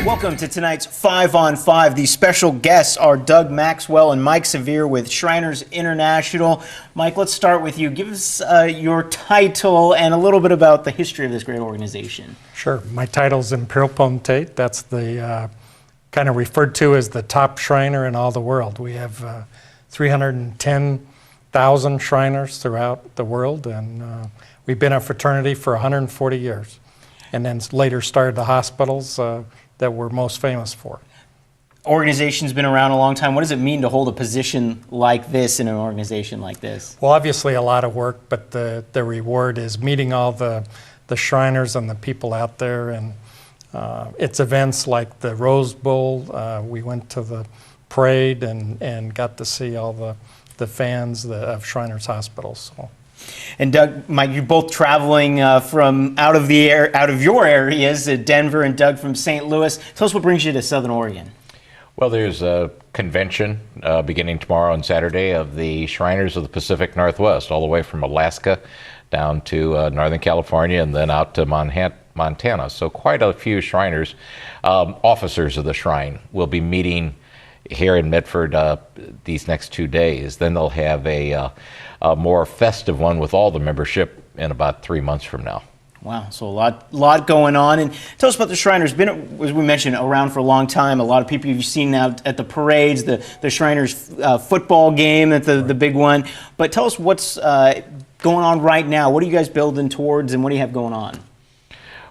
Welcome to tonight's 5 on 5. These special guests are Doug Maxwell and Mike Severe with Shriners International. Mike, let's start with you. Give us your title and a little bit about the history of this great organization. Sure. My title is Imperial Potentate. That's the kind of referred to as the top Shriner in all the world. We have 310,000 Shriners throughout the world, and we've been a fraternity for 140 years, and then later started the hospitals that we're most famous for. Organization's been around a long time. What does it mean to hold a position like this in an organization like this? Well, obviously a lot of work, but the reward is meeting all the Shriners and the people out there, and it's events like the Rose Bowl. We went to the parade and got to see all the fans of Shriners Hospitals. So. And Doug, Mike, you're both traveling from out of your areas, Denver, and Doug from St. Louis. Tell us what brings you to Southern Oregon. Well, there's a convention beginning tomorrow and Saturday of the Shriners of the Pacific Northwest, all the way from Alaska down to Northern California and then out to Montana. So quite a few Shriners, officers of the Shrine, will be meeting here in Medford these next 2 days. Then they'll have a more festive one with all the membership in about 3 months from now. Wow, so a lot going on. And tell us about the Shriners. Been, as we mentioned, around for a long time. A lot of people you've seen out at the parades, the Shriners football game, at the big one. But tell us what's going on right now. What are you guys building towards, and what do you have going on?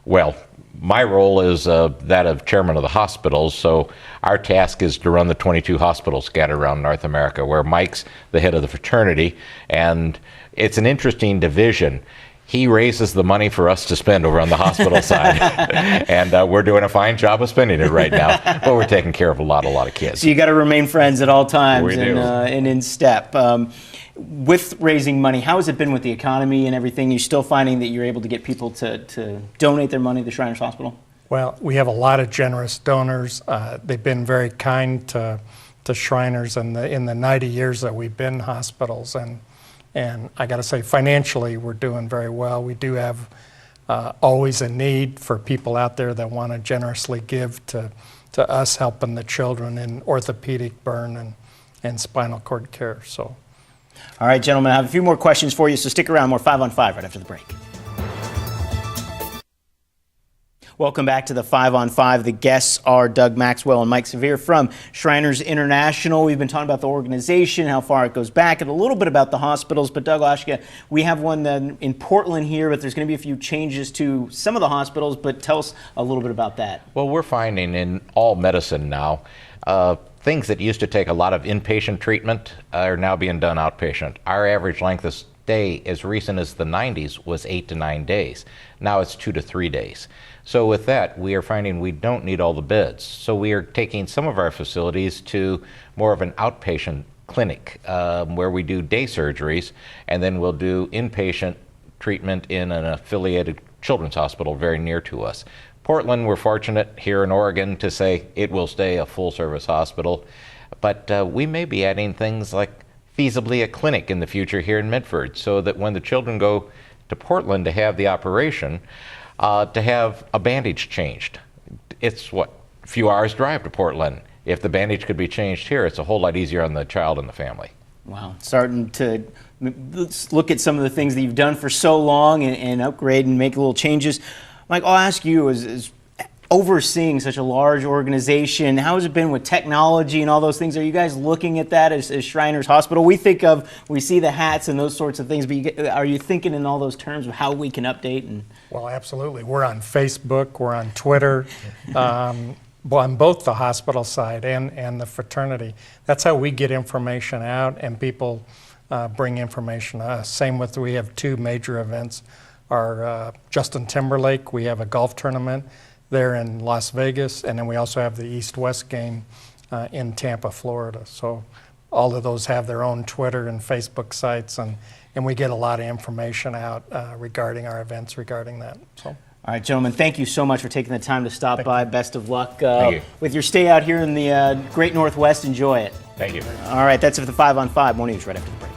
Well, my role is that of chairman of the hospitals, so our task is to run the 22 hospitals scattered around North America, where Mike's the head of the fraternity, and it's an interesting division. He raises the money for us to spend over on the hospital side, and we're doing a fine job of spending it right now, but we're taking care of a lot of kids. So you got to remain friends at all times. We do. And in step. With raising money, how has it been with the economy and everything? You're still finding that you're able to get people to donate their money to Shriners Hospital? Well, we have a lot of generous donors. They've been very kind to Shriners in the 90 years that we've been hospitals. And I got to say, financially, we're doing very well. We do have always a need for people out there that want to generously give to us helping the children in orthopedic, burn, and spinal cord care. So. All right, gentlemen, I have a few more questions for you, so stick around. More 5 on 5 right after the break. Welcome back to the 5 on 5. The guests are Doug Maxwell and Mike Severe from Shriners International. We've been talking about the organization, how far it goes back, and a little bit about the hospitals. But Doug, Oshka, we have one in Portland here, but there's going to be a few changes to some of the hospitals. But tell us a little bit about that. Well, we're finding in all medicine now, things that used to take a lot of inpatient treatment are now being done outpatient. Our average length of stay as recent as the 90s was 8 to 9 days. Now it's 2 to 3 days. So with that, we are finding we don't need all the beds. So we are taking some of our facilities to more of an outpatient clinic where we do day surgeries, and then we'll do inpatient treatment in an affiliated children's hospital very near to us. Portland, we're fortunate here in Oregon to say it will stay a full-service hospital, but we may be adding things like feasibly a clinic in the future here in Medford, so that when the children go to Portland to have the operation, to have a bandage changed. It's a few hours drive to Portland. If the bandage could be changed here, it's a whole lot easier on the child and the family. Wow, starting to look at some of the things that you've done for so long and upgrade and make little changes. Mike, I'll ask you, as overseeing such a large organization, how has it been with technology and all those things? Are you guys looking at that as Shriners Hospital? We see the hats and those sorts of things, but are you thinking in all those terms of how we can update? Well, absolutely. We're on Facebook, we're on Twitter, on both the hospital side and the fraternity. That's how we get information out, and people bring information to us. Same with, we have 2 major events. Our Justin Timberlake, we have a golf tournament there in Las Vegas, and then we also have the East-West game in Tampa, Florida. So all of those have their own Twitter and Facebook sites, and we get a lot of information out regarding our events regarding that. So. All right, gentlemen, thank you so much for taking the time to stop by. Best of luck with your stay out here in the great Northwest. Enjoy it. Thank you. All right, that's it for the 5 on 5. More news right after the break.